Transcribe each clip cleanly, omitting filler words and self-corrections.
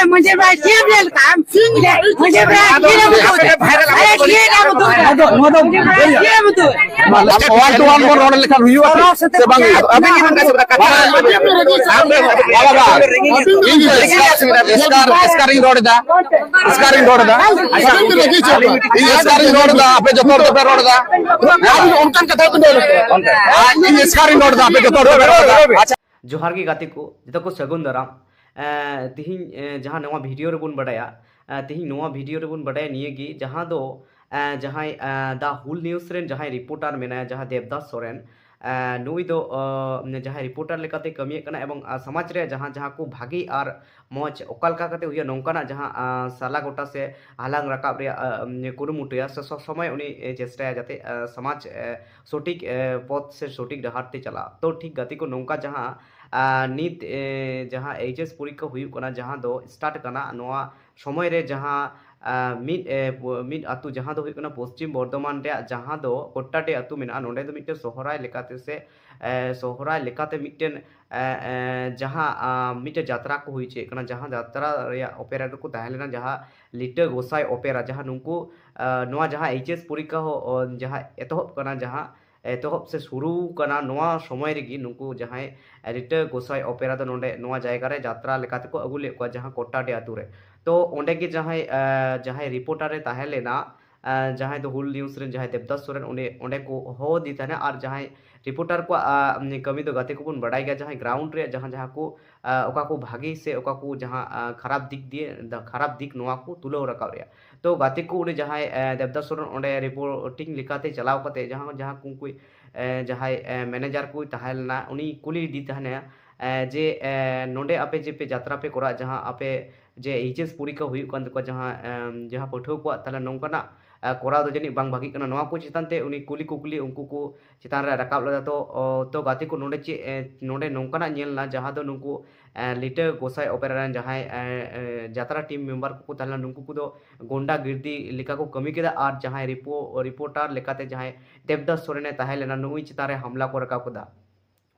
मुझे काम जोहार की गाती को जितो को सगुन दराम तिहिं जहाँ नवा वीडियो रे बुन बडाया तिहिं नवा वीडियो रे बुन बडाया निये की जहाँ दो जहाँ दा हुल न्यूज़ रेन जहाँ रिपोर्टर मेना जहाँ देवदास सोरेन नुई दो जहाँ रिपोर्टर लेकाते कमिये कना एवं समाज रे जहाँ जहाँ को भागी और मौज ओकाल काते हुई नौकाना जहाँ साला गोटा से हालांग रकाब रे कुरुमुटुया समय उनी चेष्टा जाते समाज सटीक पथ से सटीक डहार ते चला तो ठीक गति को नौका जहाँ नीत जहाँ एचएस परीक्षा हुई कना जहाँ दो स्टार्ट कना नोआ समय रे जहाँ मिड आतु जहाँ दो हुई कना पश्चिम बर्धमान रे जहाँ दो कोट्टाटे आतु मेना नोंडे दो मिटे सोहराय लेकाते से सोहराय लेकाते मिटेन जहाँ मिटे यात्रा को हुई चे कना जहाँ यात्रा रे ओपेरा को ताहेलेना जहाँ लिटर गोसाई ओपेरा जहाँ नुंकु नोआ जहाँ एचएस परीक्षा हो जहाँ एतोहब कना जहाँ एतोहब से शुरू कना नोआ समय रेगी नुंकु जहाँ रिटर गोसाई ओपेरा दो नोंडे नोआ जायगा रे यात्रा लेकाते को अगु ले को जहाँ कोट्टाटे आतु रे तो ओंडे के जहाँ रिपोर्टर ताहे लेना जहाँ दो हुल न्यूज़ रे जहाँ देवदास सोरेन ओंडे को हो दी था और जहाँ रिपोर्टर को कमी तो गाते को बन बढ़ाई गया जहाँ ग्राउंड रे जहाँ जहाँ को ओका को भागी से ओका को जहाँ खराब दिक दिए खराब दिक नोआ को तुलो रकाब रे तो गाते को उन्हें जहाँ देवदास सोरेन ओंडे रिपोर्टिंग लिखाते चलाव कते जहाँ जहाँ को जहाँ मैनेजर को ताहे लेना उनी कुली दी था जे नोंडे आपे जे पे यात्रा पे करा जहाँ आपे जे एचएस परीक्षा हुई कान तको जहाँ जहाँ पठो को ताला नौकाना कोरा दो जनी बांग भागी कना नोआ को चितान ते उनी कुली कुकुली उनको को चितान रे रकाब लदा तो गाते को नोंडे चे नोंडे नौकाना नेल ना जहाँ दो नुंको लिटर गोसाई ओपेरा जहाँ यात्रा टीम मेंबर को ताला नुंको को दो गोंडा गिरदी लिका को कमी केदा और जहाँ रिपोर्टर लेकाते जहाँ देवदास सोरेन ताहे लेना नुई चितान रे हमला को रकाब कोदा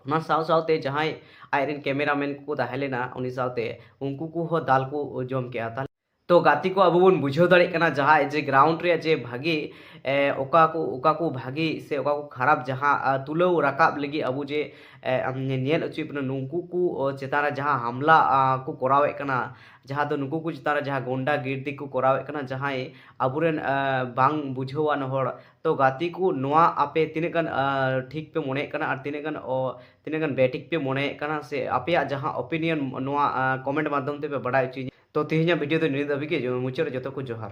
ना साव सावते जहाँ आयरन कैमरामैन को ताहेलेना उनी सावते उनको को हो दाल को जम के आता तो गाती को अब बन बुझाव दाड़े कना जहाँ जे ग्राउंड रे जे भागी ओका को भागी से ओका को खराब जहाँ तुलो रकाब लगी अब जे नेल अचुपना नुंकु को चेतारा जहाँ हमला को करावे कना जहाँ तो नुंकु को चेतारा जहाँ गोंडा गिरदी को करावे कना जहाँ अबुरेन बांग बुझावान होड़ तो गाती को नोआ आपे तिनेगन ठीक पे मोने कना और तिनेगन बेटिक पे मोने कना से आपे जहाँ ओपिनियन नोआ कमेंट माध्यम ते पे बड़ा तो तेहना वीडियो तो नित हाबी के मुचाद जो को जोहार।